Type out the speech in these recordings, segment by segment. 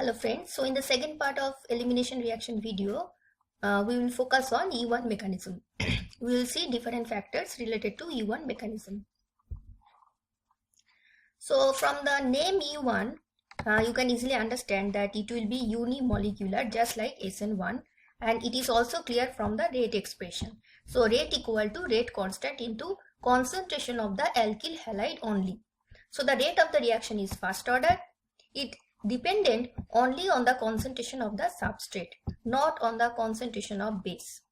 Hello friends, so in the second part of elimination reaction video, we will focus on E1 mechanism. We will see different factors related to E1 mechanism. So from the name E1, you can easily understand that it will be unimolecular just like SN1, and it is also clear from the rate expression. So rate equal to rate constant into concentration of the alkyl halide only. So the rate of the reaction is first order. It dependent only on the concentration of the substrate, not on the concentration of base.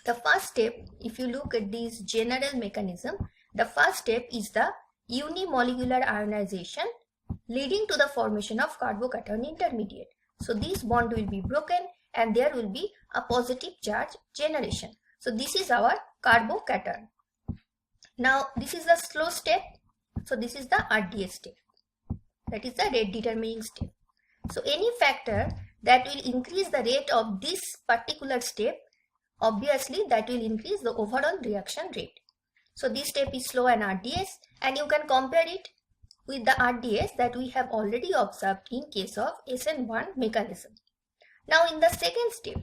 The first step, if you look at this general mechanism, the first step is the unimolecular ionization leading to the formation of carbocation intermediate. So this bond will be broken and there will be a positive charge generation. So this is our carbocation. Now this is the slow step. So this is the RDS step. That is the rate determining step. So any factor that will increase the rate of this particular step, obviously that will increase the overall reaction rate. So this step is slow and RDS, and you can compare it with the RDS that we have already observed in case of SN1 mechanism. Now in the second step,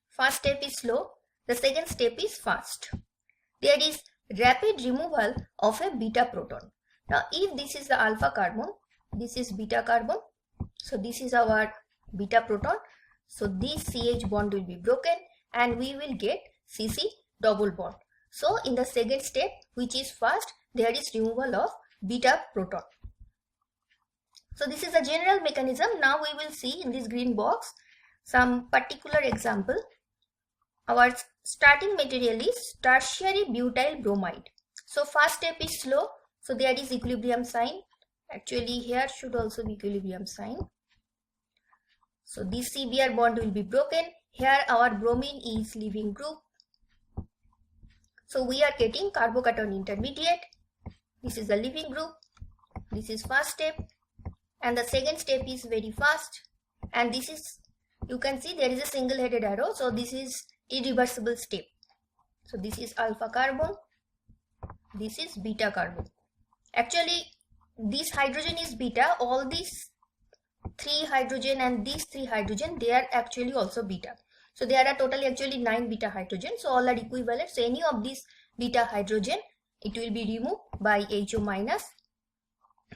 first step is slow, the second step is fast. There is rapid removal of a beta proton. Now if this is the alpha carbon, this is beta carbon, so this is our beta proton. So this CH bond will be broken and we will get CC double bond. So in the second step, which is fast, there is removal of beta proton. So this is a general mechanism. Now we will see in this green box some particular example. Our starting material is tertiary butyl bromide. So first step is slow. So there is equilibrium sign. Actually here should also be equilibrium sign. So this CBr bond will be broken. Here our bromine is leaving group. So we are getting carbocation intermediate. This is the leaving group. This is first step. And the second step is very fast. And this is, you can see there is a single headed arrow. So this is irreversible step. So this is alpha carbon. This is beta carbon. Actually, this hydrogen is beta. All these 3 hydrogen and these 3 hydrogen, they are actually also beta. So there are totally actually 9 beta hydrogen. So all are equivalent. So any of these beta hydrogen, it will be removed by HO minus.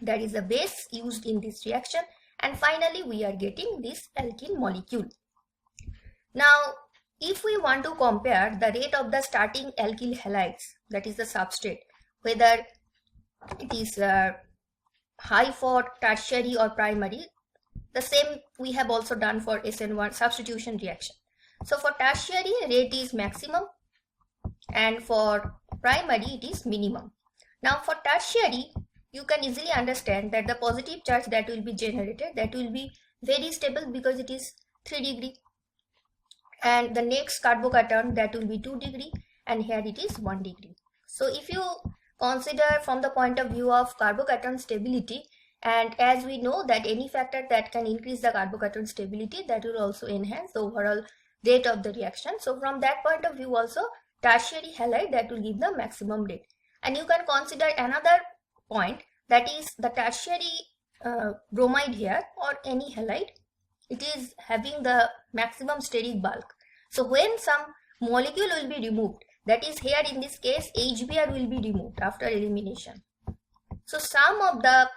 That is the base used in this reaction. And finally, we are getting this alkene molecule. Now, if we want to compare the rate of the starting alkyl halides, that is the substrate, whether it is high for tertiary or primary, the same we have also done for SN1 substitution reaction. So for tertiary, rate is maximum and for primary it is minimum. Now for tertiary, you can easily understand that the positive charge that will be generated, that will be very stable because it is 3 degree. And the next carbocation, that will be 2 degree, and here it is 1 degree. So if you consider from the point of view of carbocation stability, and as we know that any factor that can increase the carbocation stability, that will also enhance the overall rate of the reaction. So from that point of view also, tertiary halide, that will give the maximum rate. And you can consider another point, that is the tertiary bromide here or any halide, it is having the maximum steric bulk. So when some molecule will be removed, that is here in this case HBr will be removed after elimination. So some of the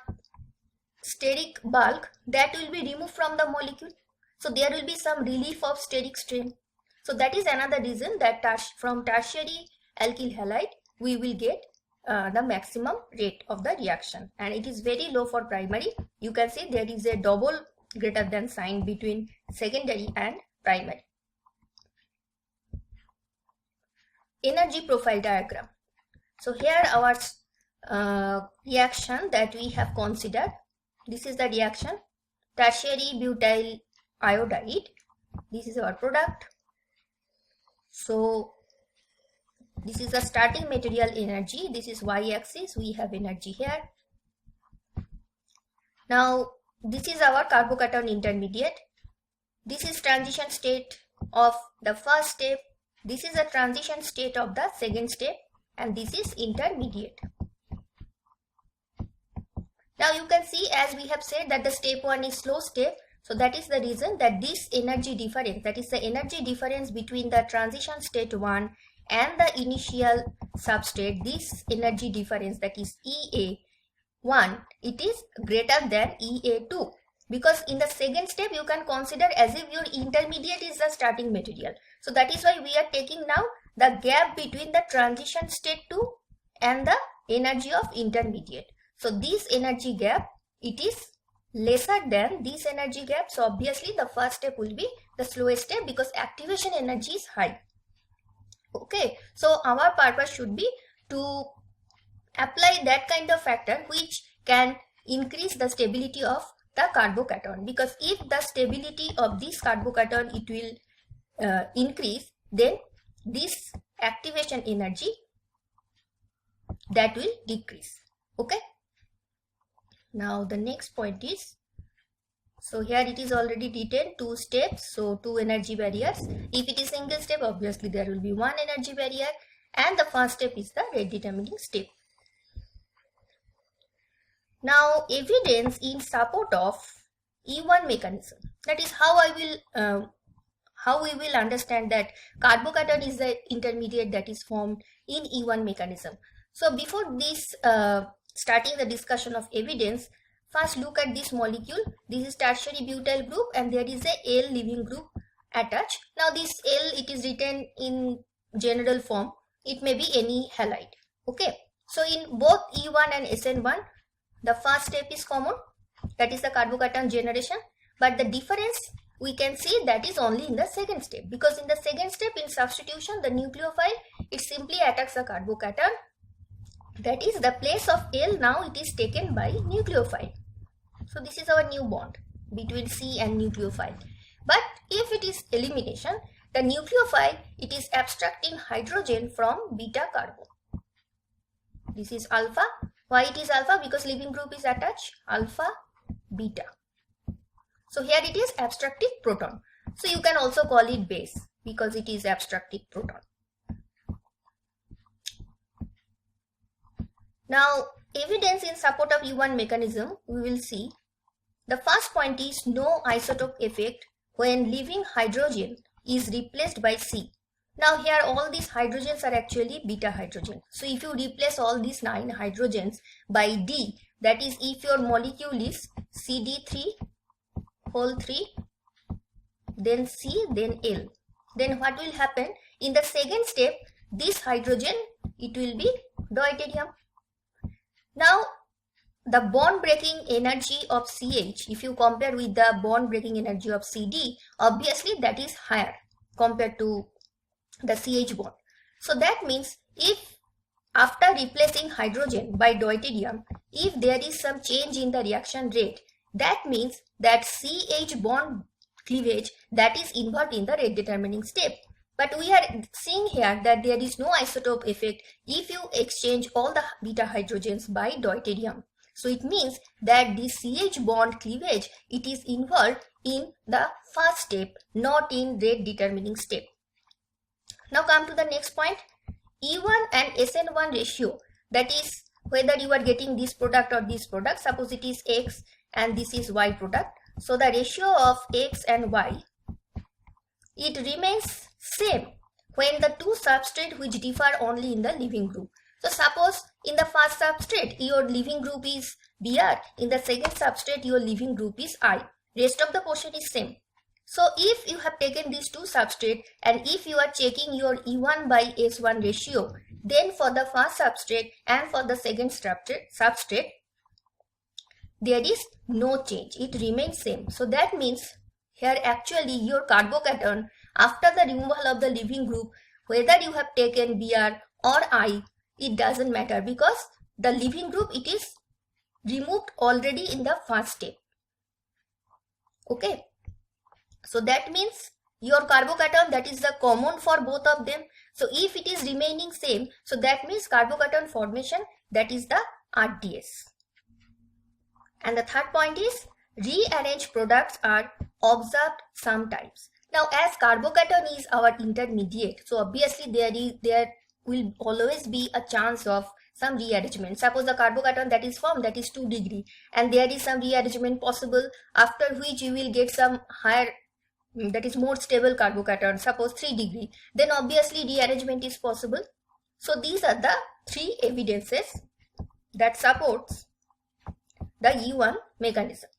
steric bulk that will be removed from the molecule. So there will be some relief of steric strain. So that is another reason that from tertiary alkyl halide we will get the maximum rate of the reaction, and it is very low for primary. You can see there is a double greater than sign between secondary and primary. Energy profile diagram. So here our reaction that we have considered, this is the reaction tertiary butyl iodide. This is our product. So this is the starting material energy. This is y-axis. We have energy here. Now this is our carbocation intermediate. This is transition state of the first step. This is a transition state of the second step, and this is intermediate. Now you can see, as we have said, that the step 1 is slow step. So that is the reason that this energy difference, that is the energy difference between the transition state 1 and the initial substrate, this energy difference, that is EA1, it is greater than EA2. Because in the second step you can consider as if your intermediate is the starting material. So that is why we are taking now the gap between the transition state 2 and the energy of intermediate. So this energy gap, it is lesser than this energy gap. So obviously the first step will be the slowest step because activation energy is high. Okay, so our purpose should be to apply that kind of factor which can increase the stability of the carbocation, because if the stability of this carbocation it will increase, then this activation energy that will decrease. Okay, now the next point is, so here it is already detailed, 2 steps, so 2 energy barriers. If it is single step, obviously there will be 1 energy barrier, and the first step is the rate determining step. Now evidence in support of E1 mechanism, that is how we will understand that carbocation is the intermediate that is formed in E1 mechanism. So before this starting the discussion of evidence, first look at this molecule. This is tertiary butyl group and there is a L leaving group attached. Now this L, it is written in general form, it may be any halide. Okay, so in both E1 and SN1 the first step is common, that is the carbocation generation, but the difference we can see that is only in the second step, because in the second step in substitution the nucleophile it simply attacks the carbocation, that is the place of L now it is taken by nucleophile. So this is our new bond between C and nucleophile. But if it is elimination, the nucleophile it is abstracting hydrogen from beta carbon. This is alpha. Why it is alpha? Because leaving group is attached, alpha beta. So here it is abstracting proton. So you can also call it base because it is abstracting proton. Now evidence in support of E1 mechanism, we will see. The first point is no isotope effect when leaving hydrogen is replaced by C. Now here all these hydrogens are actually beta hydrogen. So if you replace all these 9 hydrogens by D, that is if your molecule is CD3 whole 3, then C, then L, then what will happen? In the second step, this hydrogen, it will be deuterium. Now the bond breaking energy of CH, if you compare with the bond breaking energy of CD, obviously that is higher compared to the CH bond. So that means if after replacing hydrogen by deuterium, if there is some change in the reaction rate, that means that CH bond cleavage that is involved in the rate determining step. But we are seeing here that there is no isotope effect if you exchange all the beta hydrogens by deuterium. So it means that the CH bond cleavage, it is involved in the first step, not in rate determining step. Now come to the next point, E1 and SN1 ratio, that is whether you are getting this product or this product. Suppose it is X and this is Y product. So the ratio of X and Y, it remains same when the two substrates which differ only in the leaving group. So suppose in the first substrate your leaving group is Br, in the second substrate your leaving group is I. Rest of the portion is same. So if you have taken these two substrates and if you are checking your E1 by S1 ratio, then for the first substrate and for the second substrate there is no change, it remains same. So that means here actually your carbocation after the removal of the leaving group, whether you have taken Br or I, it doesn't matter because the leaving group it is removed already in the first step. Okay, so that means your carbocation, that is the common for both of them. So if it is remaining same, so that means carbocation formation, that is the RDS. And the third point is rearranged products are observed sometimes. Now as carbocation is our intermediate, so obviously there will always be a chance of some rearrangement. Suppose the carbocation that is formed, that is 2 degree, and there is some rearrangement possible, after which you will get some higher, that is more stable carbocation, suppose 3 degree, then obviously rearrangement is possible. So these are the 3 evidences that supports the E1 mechanism.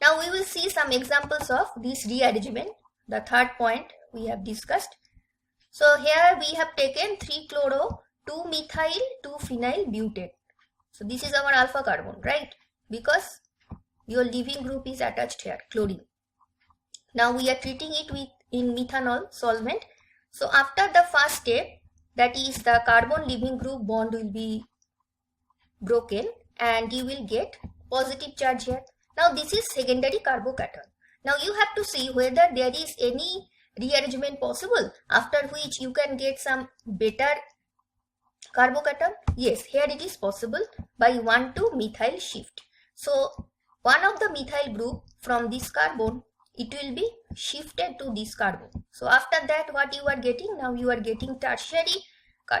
Now we will see some examples of this rearrangement, the third point we have discussed. So here we have taken 3-chloro, 2-methyl, 2-phenyl butane. So this is our alpha carbon, right? Because your leaving group is attached here, chlorine. Now we are treating it with in methanol solvent. So after the first step, that is the carbon leaving group bond will be broken and you will get positive charge here. Now this is secondary carbocation. Now you have to see whether there is any rearrangement possible, after which you can get some better carbocation. Yes, here it is possible by 1,2-methyl shift. So one of the methyl group from this carbon, it will be shifted to this carbon. So after that, what you are getting? Now you are getting tertiary,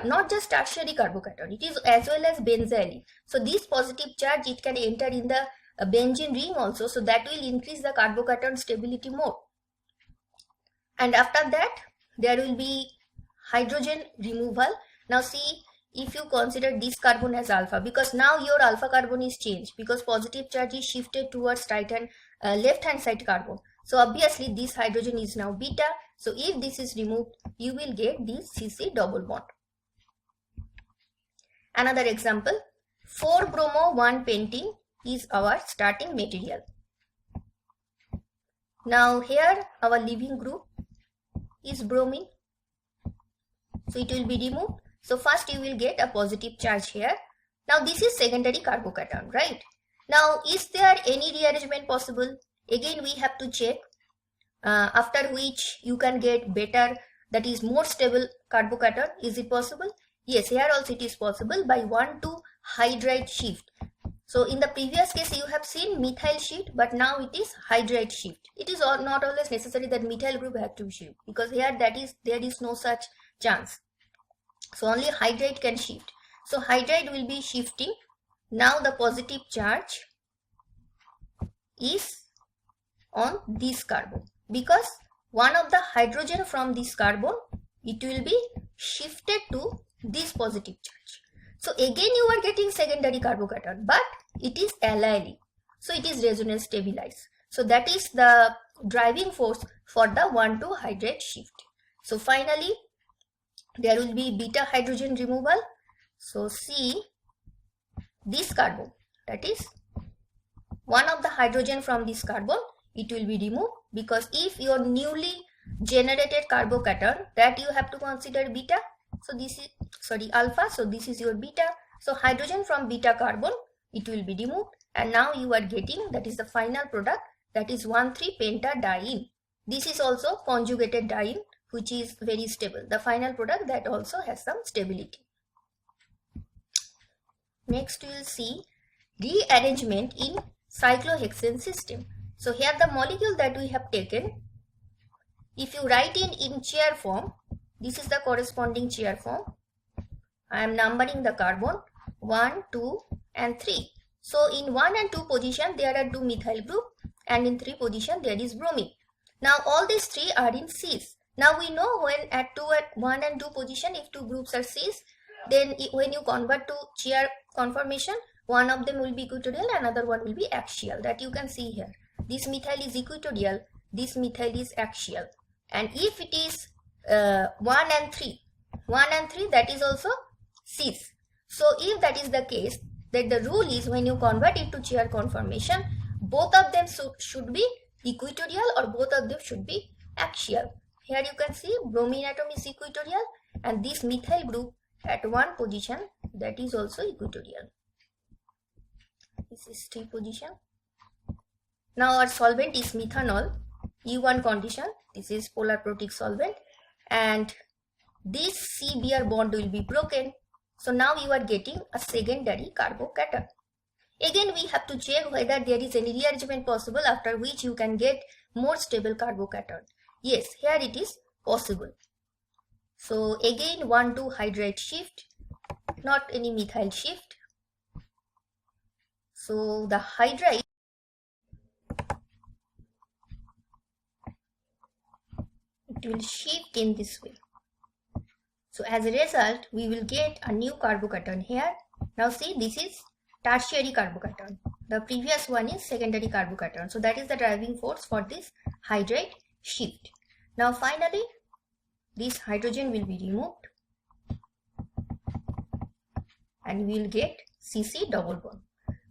not just tertiary carbocation, it is as well as benzylic. So this positive charge, it can enter in the benzene ring also, so that will increase the carbocation stability more. And after that, there will be hydrogen removal. Now see, if you consider this carbon as alpha, because now your alpha carbon is changed, because positive charge is shifted towards right hand, left hand side carbon. So obviously this hydrogen is now beta. So if this is removed, you will get this CC double bond. Another example, 4-bromo-1-pentene is our starting material. Now here our leaving group is bromine, so it will be removed. So first you will get a positive charge here. Now this is secondary carbocation, right? Now is there any rearrangement possible? Again we have to check, after which you can get better, that is more stable carbocation. Is it possible? Yes, here also it is possible by 1,2-hydride shift. So in the previous case you have seen methyl shift, but now it is hydride shift. It is not always necessary that methyl group has to shift, because here there is no such chance. So only hydride can shift. So hydride will be shifting. Now the positive charge is on this carbon, because one of the hydrogen from this carbon, it will be shifted to this positive charge. So again you are getting secondary carbocation, but it is allylic. So it is resonance stabilized. So that is the driving force for the 1,2-hydride shift. So finally there will be beta hydrogen removal. So see, this carbon, that is one of the hydrogen from this carbon, it will be removed, because if your newly generated carbocation, that you have to consider beta. So this is, sorry, alpha. So this is your beta. So hydrogen from beta carbon, it will be removed, and now you are getting, that is the final product, that is 1,3-pentadiene. This is also conjugated diene, which is very stable. The final product that also has some stability. Next we will see rearrangement in cyclohexane system. So here the molecule that we have taken, if you write in chair form, this is the corresponding chair form. I am numbering the carbon 1, 2 and 3. So in 1 and 2 position there are 2 methyl group, and in 3 position there is bromine. Now all these 3 are in cis. Now we know when at 1 and 2 position, if 2 groups are cis, then when you convert to chair conformation, one of them will be equatorial, another one will be axial. That you can see here. This methyl is equatorial, this methyl is axial. And if it is 1 and 3, that is also cis. So if that is the case, that the rule is when you convert it to chair conformation, both of them should be equatorial or both of them should be axial. Here you can see bromine atom is equatorial, and this methyl group at 1 position, that is also equatorial. This is 3 position. Now our solvent is methanol, E1 condition. This is polar protic solvent, and this C-Br bond will be broken. So now you are getting a secondary carbocation. Again we have to check whether there is any rearrangement possible, after which you can get more stable carbocation. Yes, here it is possible. So again 1,2-hydride shift, not any methyl shift. So the hydride it will shift in this way. So as a result, we will get a new carbocation here. Now see, this is tertiary carbocation. The previous one is secondary carbocation. So that is the driving force for this hydride shift. Now finally, this hydrogen will be removed and we will get CC double bond.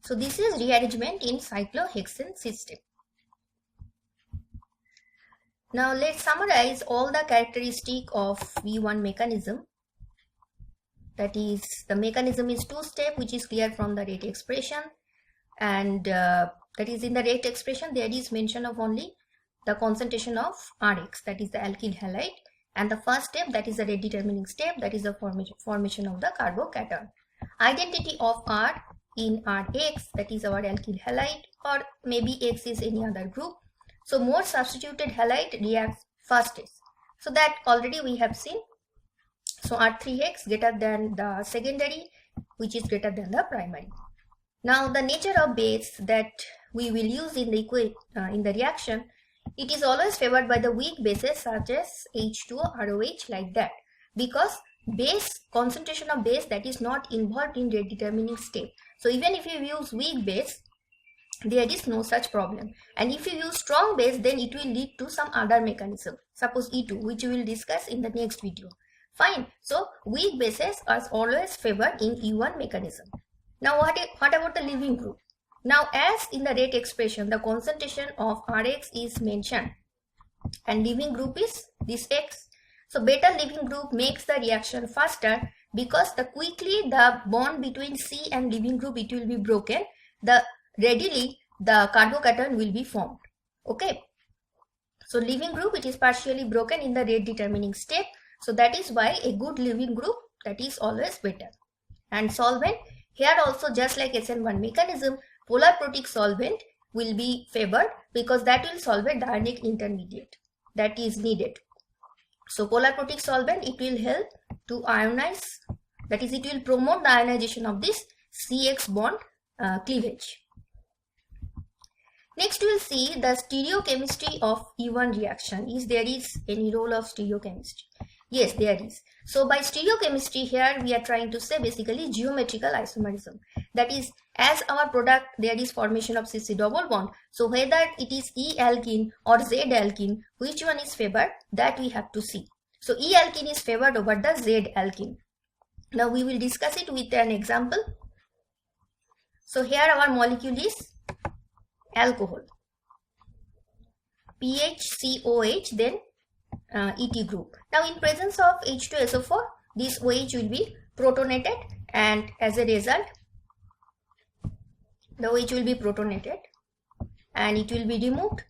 So this is rearrangement in cyclohexane system. Now let's summarize all the characteristic of V1 mechanism. That is, the mechanism is two-step, which is clear from the rate expression, and that is in the rate expression there is mention of only the concentration of Rx, that is the alkyl halide, and the first step, that is the rate determining step, that is the formation of the carbocation. Identity of R in Rx, that is our alkyl halide, or maybe X is any other group. So more substituted halide reacts fastest. So that already we have seen. So R3X greater than the secondary, which is greater than the primary. Now the nature of base that we will use in the reaction, it is always favored by the weak bases such as H2O, ROH, like that, because base concentration of base that is not involved in rate determining step. So even if you use weak base, there is no such problem, and if you use strong base, then it will lead to some other mechanism, suppose E2, which we will discuss in the next video. Fine. So weak bases are always favored in E1 mechanism. Now what about the leaving group? Now as in the rate expression, the concentration of Rx is mentioned and leaving group is this X. So beta leaving group makes the reaction faster because quickly the bond between C and leaving group it will be broken. Readily the carbocation will be formed. Okay. So leaving group it is partially broken in the rate determining step. So that is why a good leaving group that is always better. And solvent, here also just like SN1 mechanism, polar protic solvent will be favored because that will solve a dianic intermediate that is needed. So polar protic solvent, it will help to ionize, that is it will promote the ionization of this CX bond cleavage. Next we will see the stereochemistry of E1 reaction. Is there any role of stereochemistry? Yes, there is. So by stereochemistry here we are trying to say basically geometrical isomerism. That is, as our product there is formation of CC double bond. So whether it is E alkene or Z alkene, which one is favored, that we have to see. So E alkene is favored over the Z alkene. Now we will discuss it with an example. So here our molecule is alcohol, PHCOH, then ET group. Now in presence of H2SO4, this OH will be protonated, and as a result the OH will be protonated and it will be removed.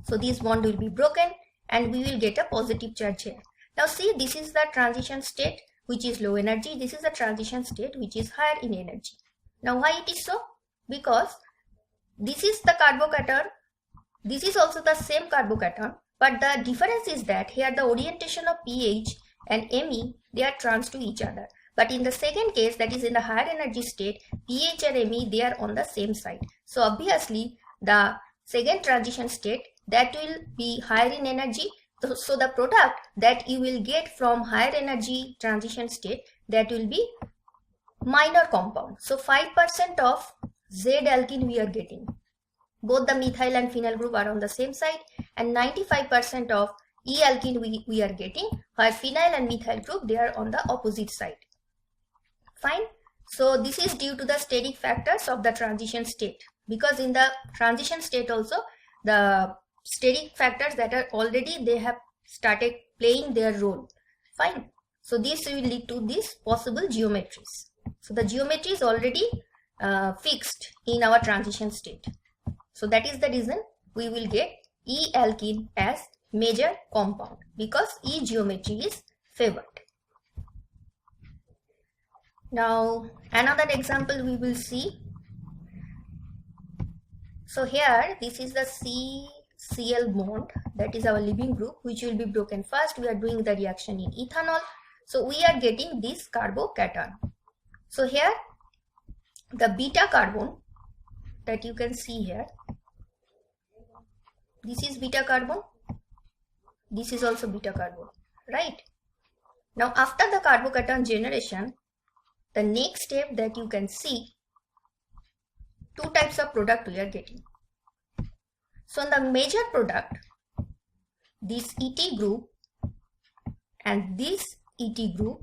So this bond will be broken and we will get a positive charge here. Now see, this is the transition state which is low energy. This is the transition state which is higher in energy. Now why it is so? Because this is the carbocation, this is also the same carbocation, but the difference is that here the orientation of pH and Me, they are trans to each other. But in the second case, that is in the higher energy state, pH and Me, they are on the same side. So obviously the second transition state that will be higher in energy. So the product that you will get from higher energy transition state, that will be minor compound. So 5% of Z alkene we are getting. Both the methyl and phenyl group are on the same side, and 95% of E alkene we are getting, while phenyl and methyl group they are on the opposite side. Fine. So this is due to the steric factors of the transition state, because in the transition state also the steric factors that are already they have started playing their role. Fine. So this will lead to these possible geometries. So the geometry is already fixed in our transition state. So that is the reason we will get E alkene as major compound, because E geometry is favored. Now another example we will see. So here this is the CCl bond, that is our leaving group, which will be broken first. We are doing the reaction in ethanol. So we are getting this carbocation. So here the beta carbon that you can see here, this is beta carbon, this is also beta carbon, right? Now after the carbocation generation, the next step that you can see, two types of product we are getting. So in the major product, this ET group and this ET group,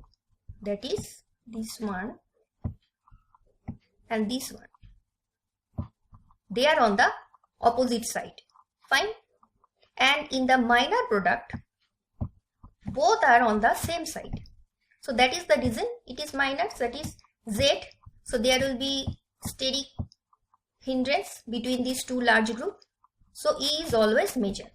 that is this one and this one, they are on the opposite side, fine. And in the minor product, both are on the same side. So that is the reason it is minus, that is Z. So there will be steady hindrance between these two large groups. So E is always major.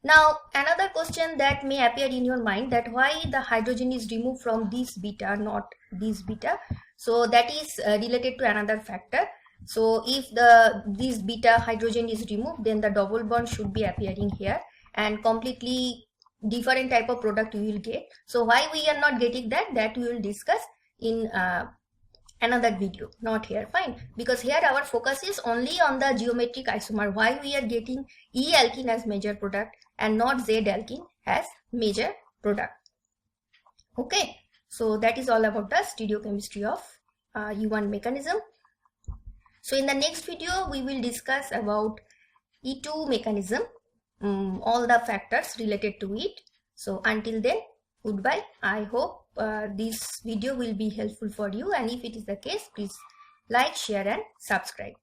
Now another question that may appear in your mind, that why the hydrogen is removed from this beta, not this beta. So that is related to another factor. So if this beta hydrogen is removed, then the double bond should be appearing here and completely different type of product you will get. So why we are not getting that we will discuss in another video, not here, fine, because here our focus is only on the geometric isomer, why we are getting E alkene as major product and not Z alkene as major product. Okay, so that is all about the stereochemistry of U1 mechanism. So in the next video we will discuss about E2 mechanism, all the factors related to it. So until then, goodbye. I hope this video will be helpful for you, and if it is the case, please like, share and subscribe.